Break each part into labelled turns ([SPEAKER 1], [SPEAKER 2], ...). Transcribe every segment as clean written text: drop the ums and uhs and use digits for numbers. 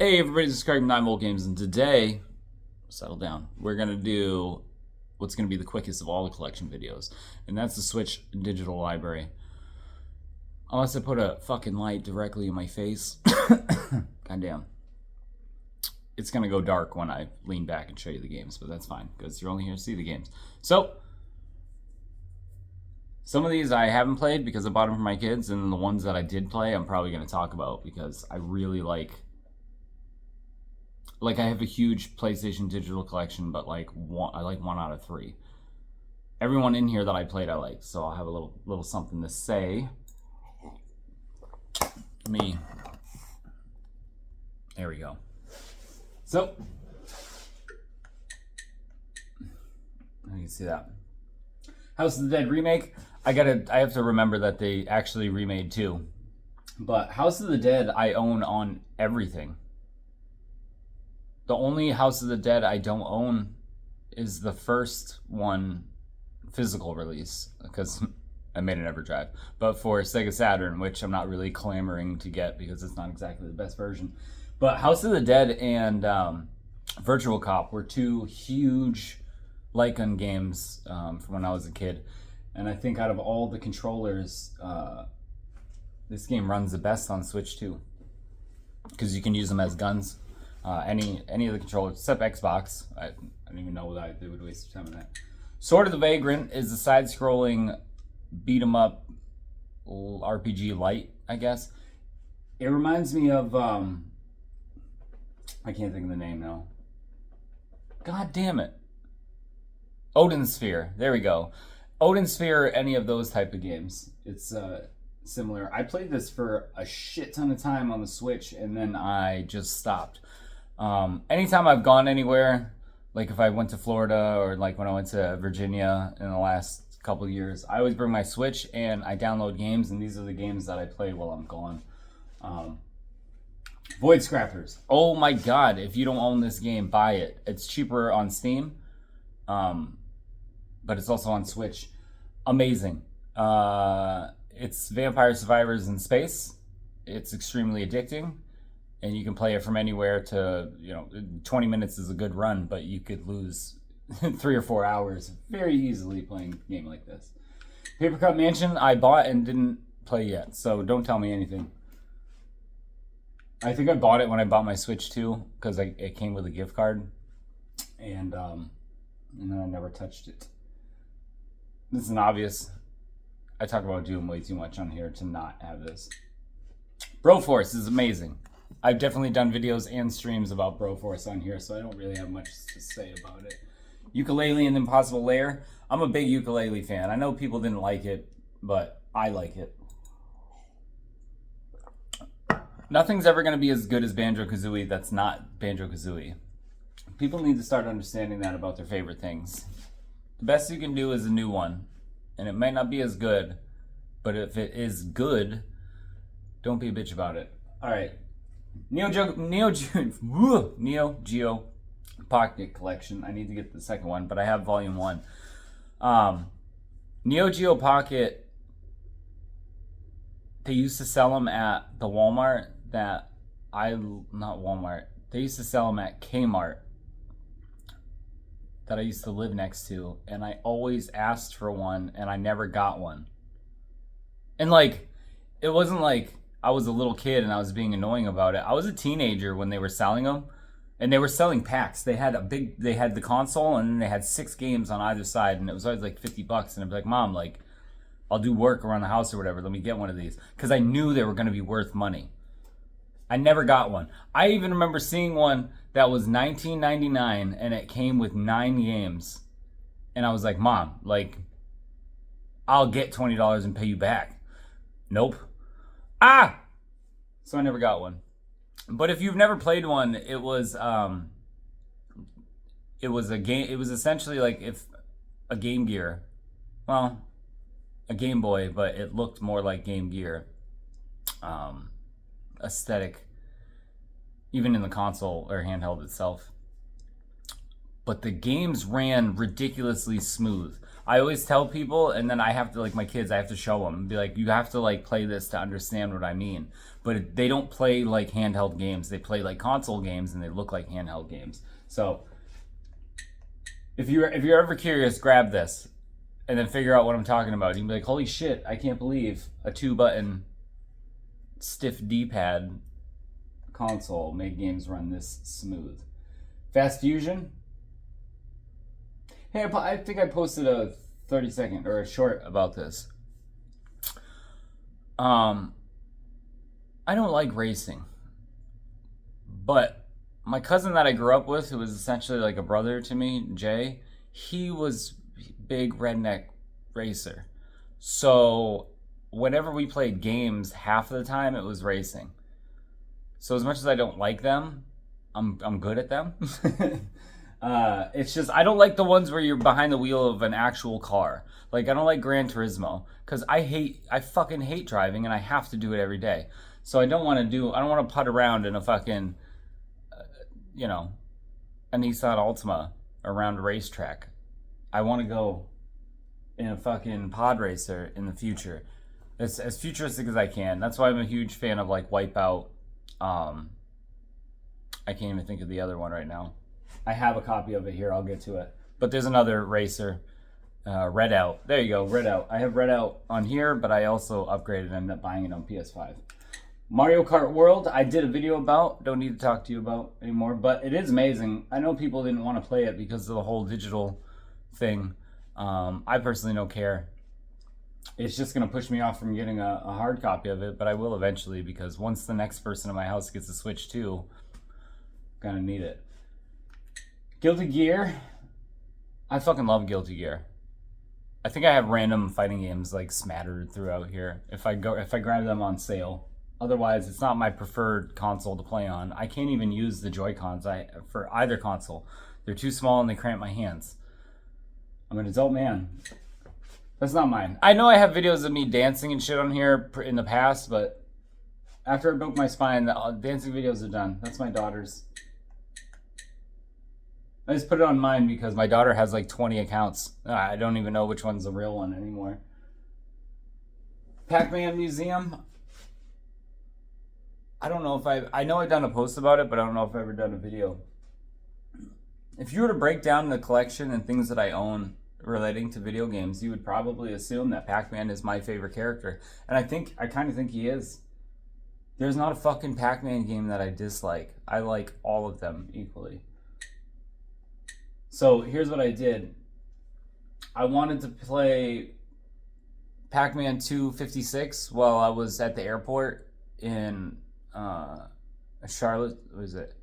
[SPEAKER 1] Hey everybody, this is Craig from 9 Volt Games, and today, settle down, we're going to do what's going to be the quickest of all the collection videos, and that's the Switch Digital Library. Unless I put a fucking light directly in my face. Goddamn. It's going to go dark when I lean back and show you the games, but that's fine, because you're only here to see the games. So, some of these I haven't played because I bought them for my kids, and the ones that I did play I'm probably going to talk about because I really like I have a huge PlayStation digital collection, but I like 1 out of 3. Everyone in here that I played I like, so I'll have a little something to say. There we go. So you can see that House of the Dead remake. I have to remember that they actually remade 2. But House of the Dead I own on everything. The only House of the Dead I don't own is the first one physical release, because I made an EverDrive. But for Sega Saturn, which I'm not really clamoring to get because it's not exactly the best version. But House of the Dead and Virtual Cop were 2 huge light gun games from when I was a kid. And I think out of all the controllers, this game runs the best on Switch too, because you can use them as guns. Any of the controllers except Xbox. I don't even know that they would waste time on that. Sword of the Vagrant is a side-scrolling beat 'em up RPG light, I guess. It reminds me of I can't think of the name now. God damn it. Odin Sphere. There we go. Odin Sphere, any of those type of games. It's similar. I played this for a shit ton of time on the Switch, and then I just stopped. Anytime I've gone anywhere, like if I went to Florida or like when I went to Virginia in the last couple of years, I always bring my Switch and I download games, and these are the games that I play while I'm gone. Void Scrappers. Oh my god, if you don't own this game, buy it. It's cheaper on Steam, but it's also on Switch. Amazing. It's Vampire Survivors in space. It's extremely addicting. And you can play it from anywhere to, 20 minutes is a good run, but you could lose 3 or 4 hours very easily playing a game like this. Paper Cut Mansion, I bought and didn't play yet, so don't tell me anything. I think I bought it when I bought my Switch too, because it came with a gift card, and then I never touched it. This is obvious. I talk about Doom way too much on here to not have this. Broforce is amazing. I've definitely done videos and streams about Broforce on here, so I don't really have much to say about it. Yooka-Laylee and Impossible Lair. I'm a big Yooka-Laylee fan. I know people didn't like it, but I like it. Nothing's ever going to be as good as Banjo-Kazooie that's not Banjo-Kazooie. People need to start understanding that about their favorite things. The best you can do is a new one, and it might not be as good, but if it is good, don't be a bitch about it. All right. Neo Geo Pocket Collection. I need to get the second one, but I have Volume 1. Neo Geo Pocket, they used to sell them at the Walmart they used to sell them at Kmart that I used to live next to, and I always asked for one, and I never got one. And it wasn't like I was a little kid and I was being annoying about it. I was a teenager when they were selling them, and they were selling packs. They had the console, and then they had 6 games on either side, and it was always like $50. And I'd be like, Mom, I'll do work around the house or whatever. Let me get one of these, because I knew they were going to be worth money. I never got one. I even remember seeing one that was $19.99, and it came with 9 games, and I was like, Mom, I'll get $20 and pay you back. Nope. So I never got one. But if you've never played one, it was a game. It was essentially like if a Game Gear, well, a Game Boy, but it looked more like Game Gear aesthetic, even in the console or handheld itself. But the games ran ridiculously smooth. I always tell people, and then I have to, like my kids, I have to show them, be like, you have to like play this to understand what I mean. But they don't play like handheld games. They play like console games, and they look like handheld games. So if you're ever curious, grab this, and then figure out what I'm talking about. You can be like, holy shit, I can't believe a 2-button stiff D-pad console made games run this smooth. Fast Fusion. Hey, I think I posted a 30-second or a short about this. I don't like racing, but my cousin that I grew up with, who was essentially like a brother to me, Jay, he was big redneck racer. So whenever we played games, half of the time it was racing. So as much as I don't like them, I'm good at them. It's just I don't like the ones where you're behind the wheel of an actual car. Like I don't like Gran Turismo because I fucking hate driving and I have to do it every day. So I don't want to putt around in a fucking a Nissan Altima around a racetrack. I want to go in a fucking pod racer in the future. It's as futuristic as I can. That's why I'm a huge fan of like Wipeout. I can't even think of the other one right now. I have a copy of it here. I'll get to it. But there's another racer, Redout. There you go, Redout. I have Redout on here, but I also upgraded and ended up buying it on PS5. Mario Kart World, I did a video about. Don't need to talk to you about anymore, but it is amazing. I know people didn't want to play it because of the whole digital thing. I personally don't care. It's just going to push me off from getting a hard copy of it, but I will eventually because once the next person in my house gets a Switch 2, I'm going to need it. Guilty Gear. I fucking love Guilty Gear. I think I have random fighting games like smattered throughout here if I grab them on sale. Otherwise, it's not my preferred console to play on. I can't even use the Joy-Cons for either console. They're too small and they cramp my hands. I'm an adult man. That's not mine. I know I have videos of me dancing and shit on here in the past, but after I broke my spine, the dancing videos are done. That's my daughter's. I just put it on mine because my daughter has like 20 accounts. I don't even know which one's the real one anymore. Pac-Man Museum. I don't know if I know I've done a post about it, but I don't know if I've ever done a video. If you were to break down the collection and things that I own relating to video games, you would probably assume that Pac-Man is my favorite character. And I kind of think he is. There's not a fucking Pac-Man game that I dislike. I like all of them equally. So here's what I did. I wanted to play Pac-Man 256 while I was at the airport in Charlotte. What is it?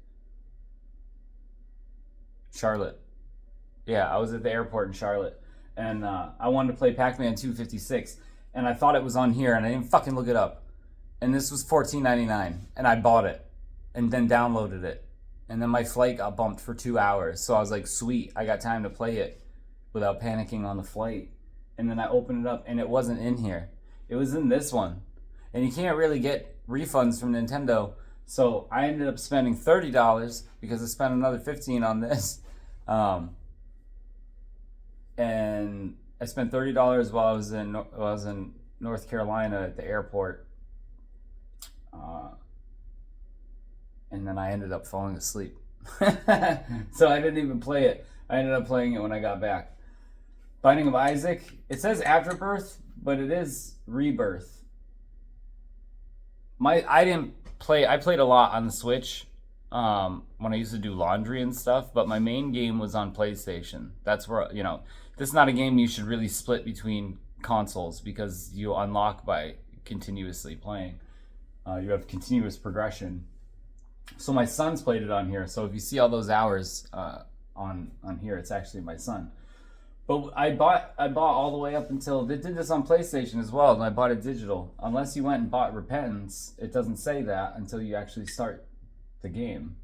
[SPEAKER 1] Charlotte. Yeah, I was at the airport in Charlotte, and I wanted to play Pac-Man 256, and I thought it was on here, and I didn't fucking look it up. And this was $14.99, and I bought it, and then downloaded it, and then my flight got bumped for 2 hours, so I was like, sweet, I got time to play it without panicking on the flight. And then I opened it up, and it wasn't in here. It was in this one, and you can't really get refunds from Nintendo, so I ended up spending $30 because I spent another $15 on this. And I spent $30 while I was in North Carolina at the airport, and then I ended up falling asleep. So I didn't even play it. I ended up playing it when I got back. Binding of Isaac. It says Afterbirth, but it is Rebirth. I played a lot on the Switch when I used to do laundry and stuff, but my main game was on PlayStation. That's where, this is not a game you should really split between consoles because you unlock by continuously playing. You have continuous progression. So my son's played it on here. So if you see all those hours on here, it's actually my son. But I bought all the way up until they did this on PlayStation as well, and I bought it digital. Unless you went and bought Repentance, it doesn't say that until you actually start the game.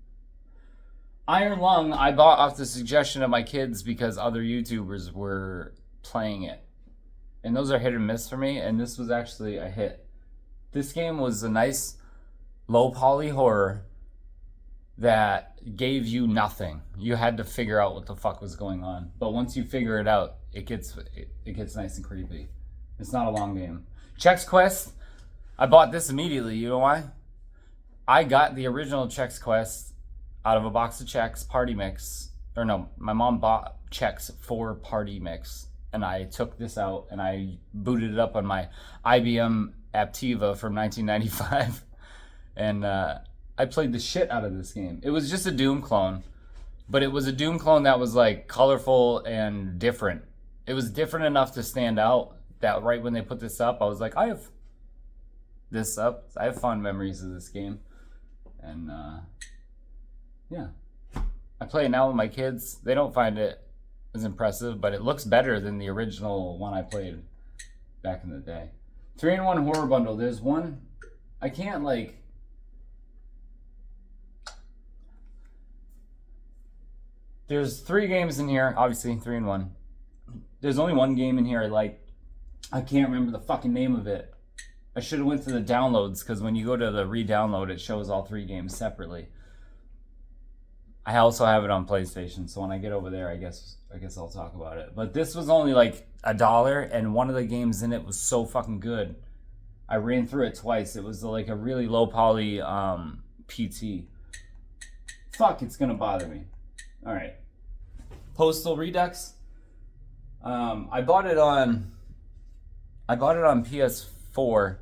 [SPEAKER 1] Iron Lung, I bought off the suggestion of my kids because other YouTubers were playing it. And those are hit or miss for me, and this was actually a hit. This game was a nice low poly horror that gave you nothing. You had to figure out what the fuck was going on. But once you figure it out, it gets nice and creepy. It's not a long game. Chex Quest, I bought this immediately. You know why? I got the original Chex Quest out of a box of Chex Party Mix. Or no, my mom bought Chex for Party Mix. And I took this out and I booted it up on my IBM Aptiva from 1995. And I played the shit out of this game. It was just a Doom clone. But it was a Doom clone that was like colorful and different. It was different enough to stand out that right when they put this up, I was like, I have this up. I have fond memories of this game. And yeah. I play it now with my kids. They don't find it as impressive, but it looks better than the original one I played back in the day. 3-in-1 horror bundle. There's one. I can't like. There's 3 games in here. Obviously, 3-in-1. There's only one game in here I like. I can't remember the fucking name of it. I should have went to the downloads because when you go to the re-download, it shows all 3 games separately. I also have it on PlayStation, so when I get over there, I guess I'll talk about it. But this was only like $1, and one of the games in it was so fucking good. I ran through it twice. It was like a really low poly PT. Fuck, it's gonna bother me. All right, Postal Redux. I bought it on PS4,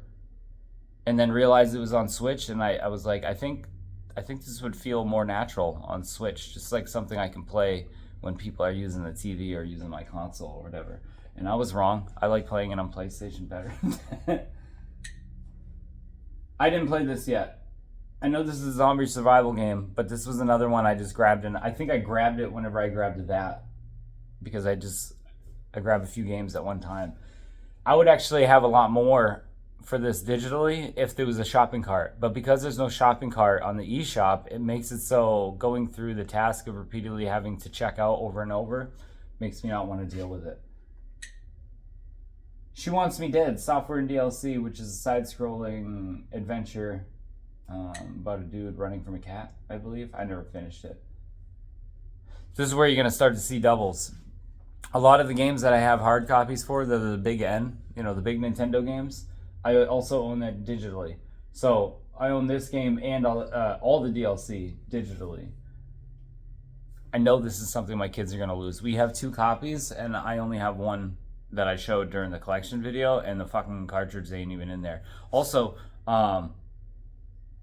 [SPEAKER 1] and then realized it was on Switch, and I was like, I think this would feel more natural on Switch, just like something I can play when people are using the TV or using my console or whatever. And I was wrong. I like playing it on PlayStation better. I didn't play this yet. I know this is a zombie survival game, but this was another one I just grabbed, and I think I grabbed it whenever I grabbed that because I grabbed a few games at one time. I would actually have a lot more for this digitally if there was a shopping cart, but because there's no shopping cart on the eShop, it makes it so going through the task of repeatedly having to check out over and over makes me not want to deal with it. She Wants Me Dead, software and DLC, which is a side-scrolling adventure about a dude running from a cat, I believe. I never finished it. This is where you're going to start to see doubles. A lot of the games that I have hard copies for, they're the big N, the big Nintendo games. I also own that digitally. So I own this game and all the DLC digitally. I know this is something my kids are going to lose. We have 2 copies, and I only have one that I showed during the collection video, and the fucking cartridge ain't even in there. Also,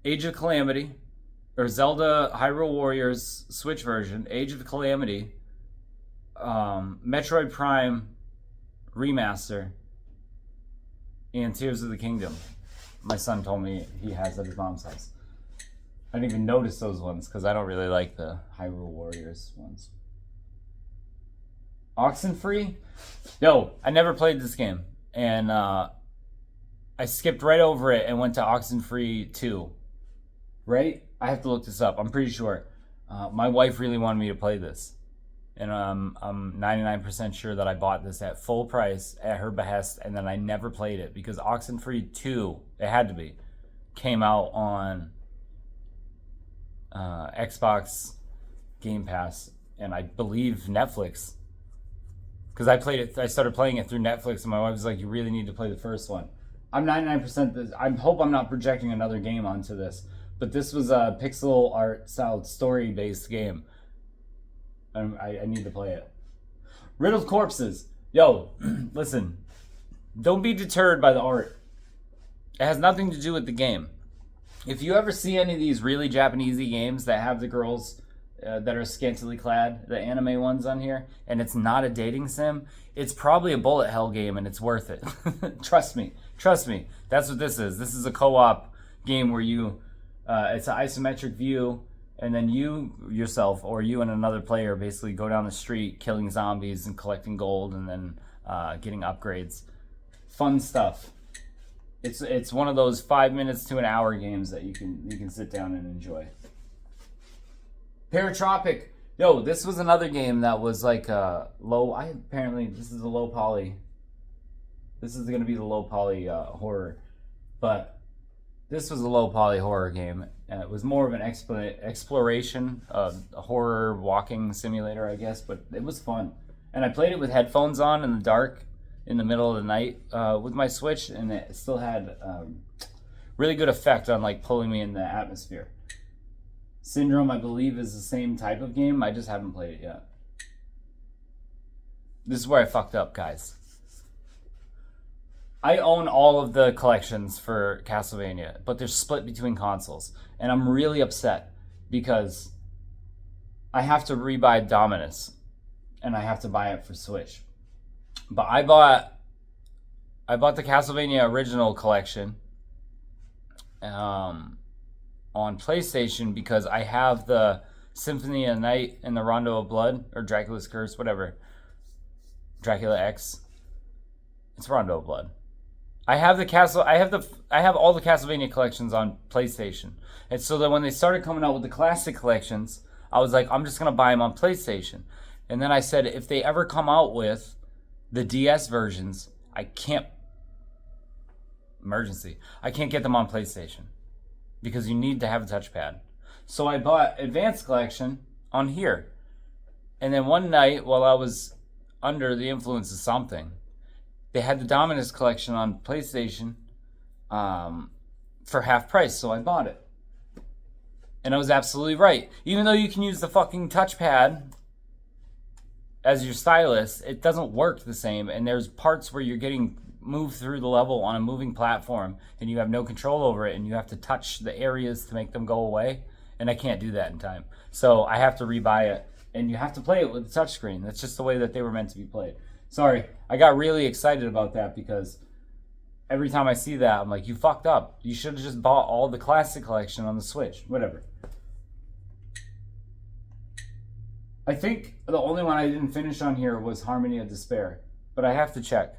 [SPEAKER 1] Age of Calamity, or Zelda Hyrule Warriors Switch version, Age of Calamity, Metroid Prime Remaster, and Tears of the Kingdom. My son told me he has at his mom's house. I didn't even notice those ones because I don't really like the Hyrule Warriors ones. Oxenfree? Yo, I never played this game. And I skipped right over it and went to Oxenfree 2. Right? I have to look this up. I'm pretty sure. My wife really wanted me to play this. And I'm 99% sure that I bought this at full price at her behest, and then I never played it because Oxenfree 2, it had to be, came out on Xbox Game Pass, and I believe Netflix. Because I started playing it through Netflix, and my wife was like, you really need to play the first one. I'm 99%, I hope I'm not projecting another game onto this, but this was a pixel art style story-based game. I need to play it. Riddled Corpses. Yo, listen. Don't be deterred by the art. It has nothing to do with the game. If you ever see any of these really Japanesey games that have the girls that are scantily clad, the anime ones on here, and it's not a dating sim, it's probably a bullet hell game and it's worth it. Trust me. That's what this is. This is a co-op game where it's an isometric view, and then you yourself or you and another player basically go down the street killing zombies and collecting gold and then getting upgrades. Fun stuff. It's one of those 5 minutes to an hour games that you can sit down and enjoy. Paratropic. Yo, this was another game that was like low. Apparently this is a low poly. This is going to be the low poly horror, but This was a low poly horror game. It was more of an exploration, a horror walking simulator, I guess, but it was fun. And I played it with headphones on in the dark, in the middle of the night, with my Switch, and it still had really good effect on like pulling me in the atmosphere. Syndrome, I believe, is the same type of game. I just haven't played it yet. This is where I fucked up, guys. I own all of the collections for Castlevania, but they're split between consoles. And I'm really upset because I have to rebuy Dominus and I have to buy it for Switch. But I bought the Castlevania original collection on PlayStation because I have the Symphony of Night and the Rondo of Blood, or Dracula's Curse, whatever. Dracula X. It's Rondo of Blood. I have all the Castlevania collections on PlayStation. And so that when they started coming out with the classic collections, I was like, I'm just going to buy them on PlayStation. And then I said, if they ever come out with the DS versions, I can't get them on PlayStation because you need to have a touchpad. So I bought Advanced Collection on here. And then one night while I was under the influence of something, they had the Dominus collection on PlayStation for half price, so I bought it. And I was absolutely right. Even though you can use the fucking touchpad as your stylus, it doesn't work the same. And there's parts where you're getting moved through the level on a moving platform and you have no control over it and you have to touch the areas to make them go away. And I can't do that in time. So I have to rebuy it. And you have to play it with a touchscreen. That's just the way that they were meant to be played. Sorry, I got really excited about that because every time I see that, I'm like, you fucked up. You should have just bought all the classic collection on the Switch. Whatever. I think the only one I didn't finish on here was Harmony of Despair, but I have to check.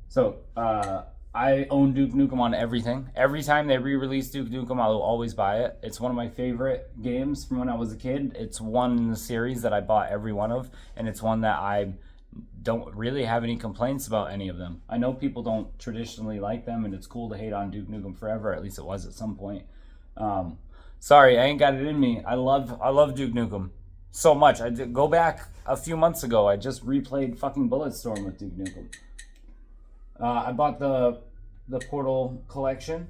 [SPEAKER 1] So, I own Duke Nukem on everything. Every time they re-release Duke Nukem, I'll always buy it. It's one of my favorite games from when I was a kid. It's one in the series that I bought every one of, and it's one that I don't really have any complaints about any of them. I know people don't traditionally like them, and it's cool to hate on Duke Nukem Forever. At least it was at some point. Sorry, I ain't got it in me. I love Duke Nukem so much. I did go back a few months ago. I just replayed fucking Bulletstorm with Duke Nukem. I bought the Portal collection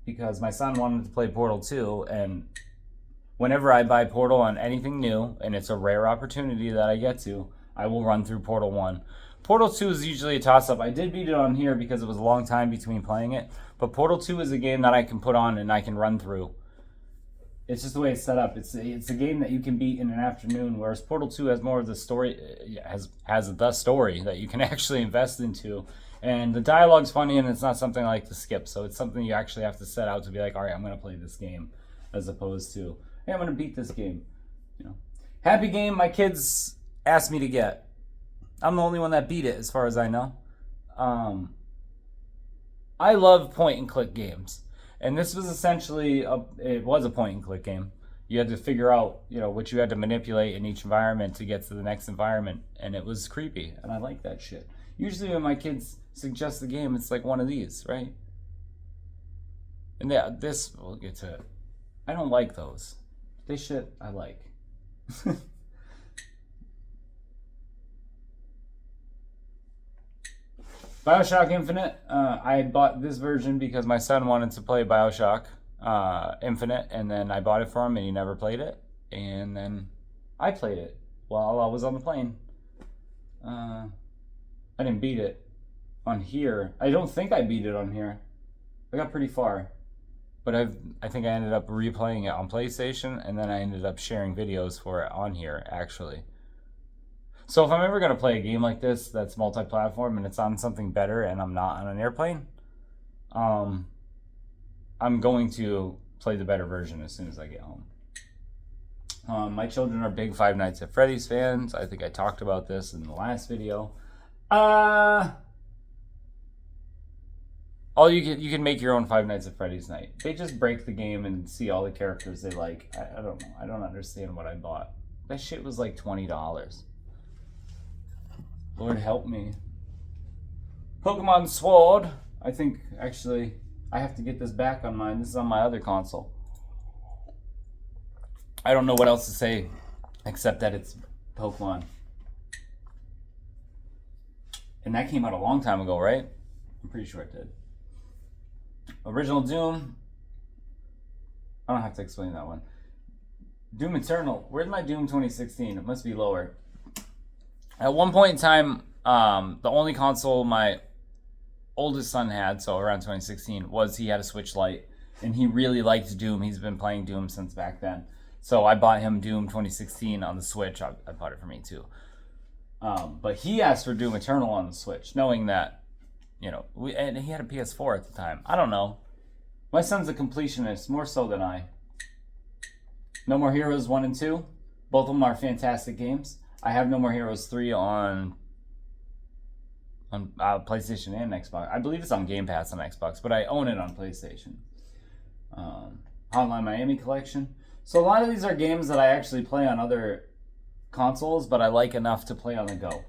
[SPEAKER 1] because my son wanted to play Portal 2, and whenever I buy Portal on anything new, and it's a rare opportunity that I get to, I will run through Portal 1. Portal 2 is usually a toss-up. I did beat it on here because it was a long time between playing it, but Portal 2 is a game that I can put on and I can run through. It's just the way it's set up. It's a game that you can beat in an afternoon, whereas Portal 2 has more of the story, has the story that you can actually invest into. And the dialogue's funny, and it's not something I like to skip, so it's something you actually have to set out to be like, all right, I'm going to play this game, as opposed to, hey, I'm going to beat this game. You know, Happy Game, my kids asked me to get. I'm the only one that beat it, as far as I know. I love point-and-click games, and this was essentially it was a point-and-click game. You had to figure out, what you had to manipulate in each environment to get to the next environment, and it was creepy, and I like that shit. Usually when my kids suggest the game, it's like one of these, right? And yeah, this, we'll get to it. I don't like those. This shit, I like. BioShock Infinite, I bought this version because my son wanted to play BioShock Infinite, and then I bought it for him, and he never played it. And then I played it while I was on the plane. I didn't beat it on here. I don't think I beat it on here. I got pretty far. But I think I ended up replaying it on PlayStation, and then I ended up sharing videos for it on here, actually. So if I'm ever going to play a game like this that's multi-platform and it's on something better and I'm not on an airplane, I'm going to play the better version as soon as I get home. My children are big Five Nights at Freddy's fans. I think I talked about this in the last video. You can make your own Five Nights at Freddy's night. They just break the game and see all the characters they like. I don't know. I don't understand what I bought. That shit was like $20. Lord help me. Pokemon Sword. I think, actually, I have to get this back on mine. This is on my other console. I don't know what else to say except that it's Pokemon. And that came out a long time ago, right? I'm pretty sure it did. Original Doom. I don't have to explain that one. Doom Eternal. Where's my Doom 2016? It must be lower. At one point in time, the only console my oldest son had, so around 2016, was he had a Switch Lite. And he really liked Doom. He's been playing Doom since back then. So I bought him Doom 2016 on the Switch. I bought it for me too. But he asked for Doom Eternal on the Switch, knowing that, and he had a PS4 at the time. I don't know. My son's a completionist, more so than I. No More Heroes 1 and 2. Both of them are fantastic games. I have No More Heroes 3 on PlayStation and Xbox. I believe it's on Game Pass on Xbox, but I own it on PlayStation. Hotline Miami Collection. So a lot of these are games that I actually play on other consoles, but I like enough to play on the go.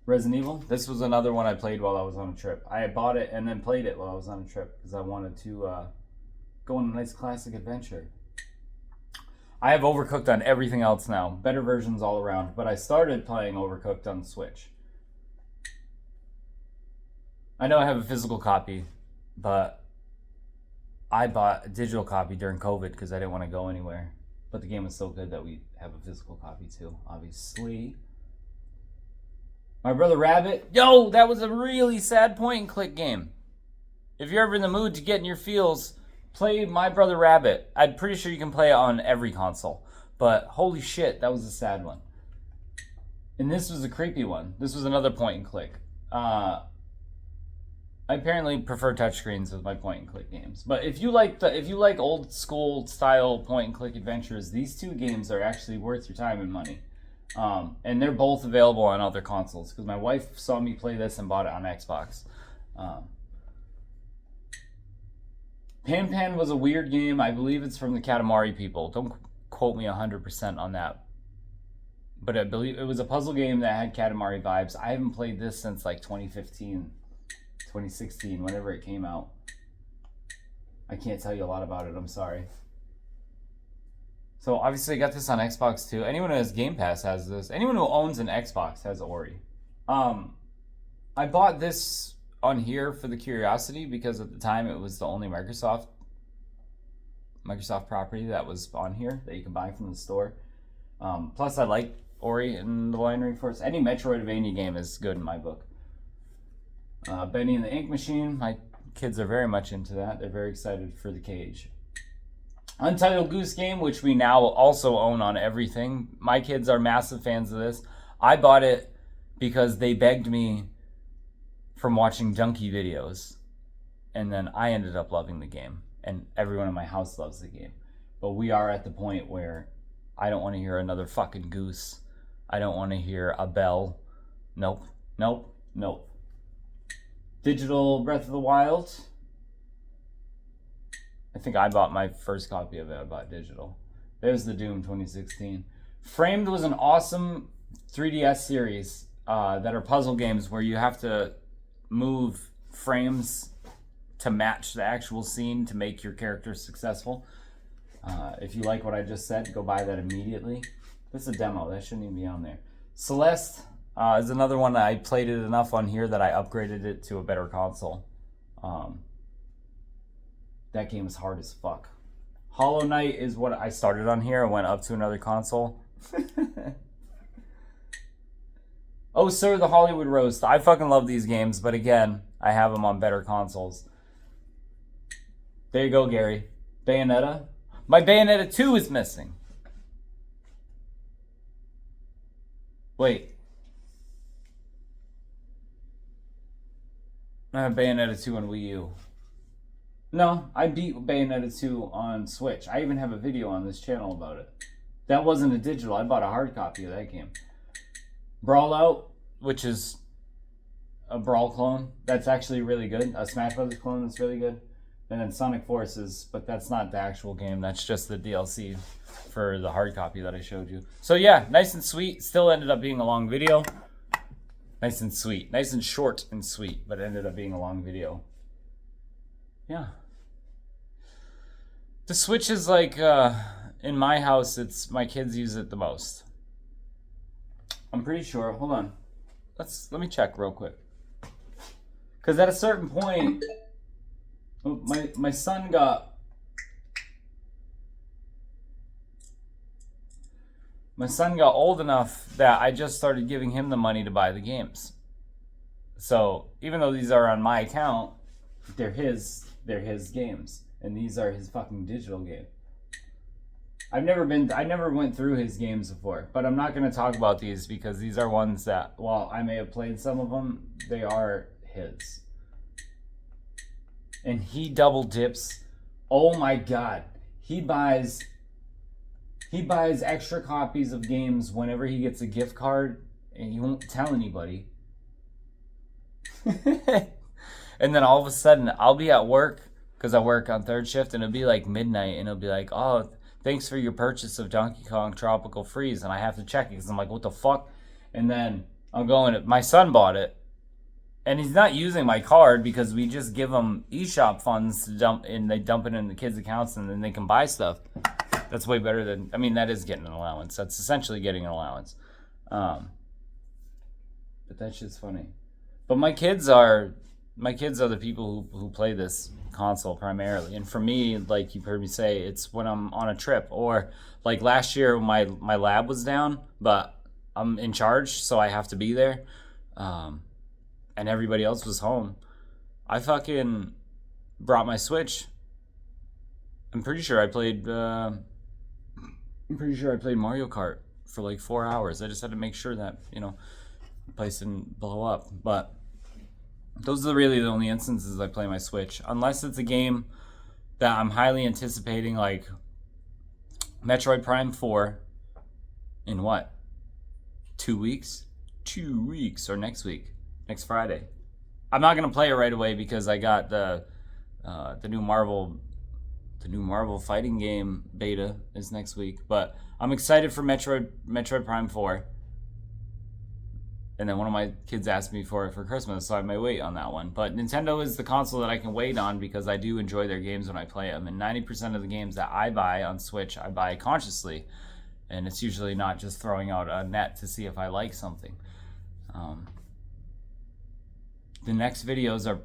[SPEAKER 1] Resident Evil. This was another one I played while I was on a trip. I had bought it and then played it while I was on a trip because I wanted to go on a nice classic adventure. I have Overcooked on everything else now. Better versions all around. But I started playing Overcooked on the Switch. I know I have a physical copy, but I bought a digital copy during COVID because I didn't want to go anywhere. But the game was so good that we have a physical copy too, obviously. My Brother Rabbit. Yo, that was a really sad point and click game. If you're ever in the mood to get in your feels, play My Brother Rabbit. I'm pretty sure you can play it on every console. But holy shit, that was a sad one. And this was a creepy one. This was another point and click. I apparently prefer touchscreens with my point and click games. But if you like old school style point and click adventures, these two games are actually worth your time and money. And they're both available on other consoles because my wife saw me play this and bought it on Xbox. Pan Pan was a weird game. I believe it's from the Katamari people. Don't quote me 100% on that. But I believe it was a puzzle game that had Katamari vibes. I haven't played this since like 2015, 2016, whenever it came out. I can't tell you a lot about it. I'm sorry. So obviously I got this on Xbox too. Anyone who has Game Pass has this. Anyone who owns an Xbox has Ori. I bought this on here for the curiosity because at the time it was the only Microsoft property that was on here that you can buy from the store. Plus I like Ori and the Blind Force. Any Metroidvania game is good in my book. Benny and the Ink Machine. My kids are very much into that. They're very excited for the Cage. Untitled Goose Game, which we now also own on everything. My kids are massive fans of this. I bought it because they begged me from watching junkie videos. And then I ended up loving the game. And everyone in my house loves the game. But we are at the point where I don't want to hear another fucking goose. I don't want to hear a bell. Nope. Digital Breath of the Wild. I think I bought my first copy of it. I bought digital. There's the Doom 2016. Framed was an awesome 3DS series that are puzzle games where you have to move frames to match the actual scene to make your character successful. If you like what I just said, go buy that immediately. This is a demo. That shouldn't even be on there. Celeste is another one that I played it enough on here that I upgraded it to a better console. That game is hard as fuck. Hollow Knight is what I started on here. I went up to another console. Oh, Sir, the Hollywood Roast. I fucking love these games, but again, I have them on better consoles. There you go, Gary. Bayonetta. My Bayonetta 2 is missing. Wait. I have Bayonetta 2 on Wii U. No, I beat Bayonetta 2 on Switch. I even have a video on this channel about it. That wasn't a digital. I bought a hard copy of that game. Brawl Out, which is a Brawl clone. That's actually really good. A Smash Brothers clone that's really good. And then Sonic Forces, but that's not the actual game. That's just the DLC for the hard copy that I showed you. So yeah, nice and sweet. Still ended up being a long video. Nice and sweet. Nice and short and sweet, but it ended up being a long video. Yeah. The Switch is like, in my house, it's my kids use it the most. I'm pretty sure. Hold on. Let me check real quick. Because at a certain point, my son got old enough that I just started giving him the money to buy the games. So even though these are on my account, they're his games, and these are his fucking digital game. I never went through his games before, but I'm not going to talk about these because these are ones that, while I may have played some of them, they are his. And he double dips. Oh my god. He buys extra copies of games whenever he gets a gift card, and he won't tell anybody. And then all of a sudden, I'll be at work, because I work on third shift, and it'll be like midnight, and it'll be like, oh, thanks for your purchase of Donkey Kong Tropical Freeze. And I have to check it, because I'm like, what the fuck? And then I'll go in, my son bought it, and he's not using my card, because we just give him eShop funds to dump, and they dump it in the kids' accounts, and then they can buy stuff. That's way better than, I mean, that is getting an allowance. That's essentially getting an allowance. But that shit's funny. But my kids are the people who play this console primarily. And for me, like you've heard me say, it's when I'm on a trip, or like last year my lab was down, but I'm in charge, so I have to be there. And everybody else was home. I fucking brought my Switch. I'm pretty sure I played Mario Kart for like 4 hours. I just had to make sure that, the place didn't blow up. But those are really the only instances I play my Switch. Unless it's a game that I'm highly anticipating, like Metroid Prime 4 in what? 2 weeks? 2 weeks, or next week. Next Friday. I'm not going to play it right away because I got the new Marvel fighting game beta is next week. But I'm excited for Metroid Prime 4. And then one of my kids asked me for it for Christmas, so I may wait on that one. But Nintendo is the console that I can wait on because I do enjoy their games when I play them. And 90% of the games that I buy on Switch, I buy consciously. And it's usually not just throwing out a net to see if I like something. The next videos are...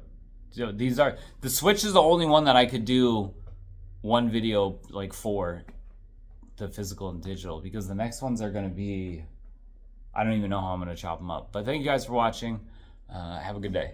[SPEAKER 1] The Switch is the only one that I could do one video like for the physical and digital, because the next ones are going to be... I don't even know how I'm going to chop them up. But thank you guys for watching. Have a good day.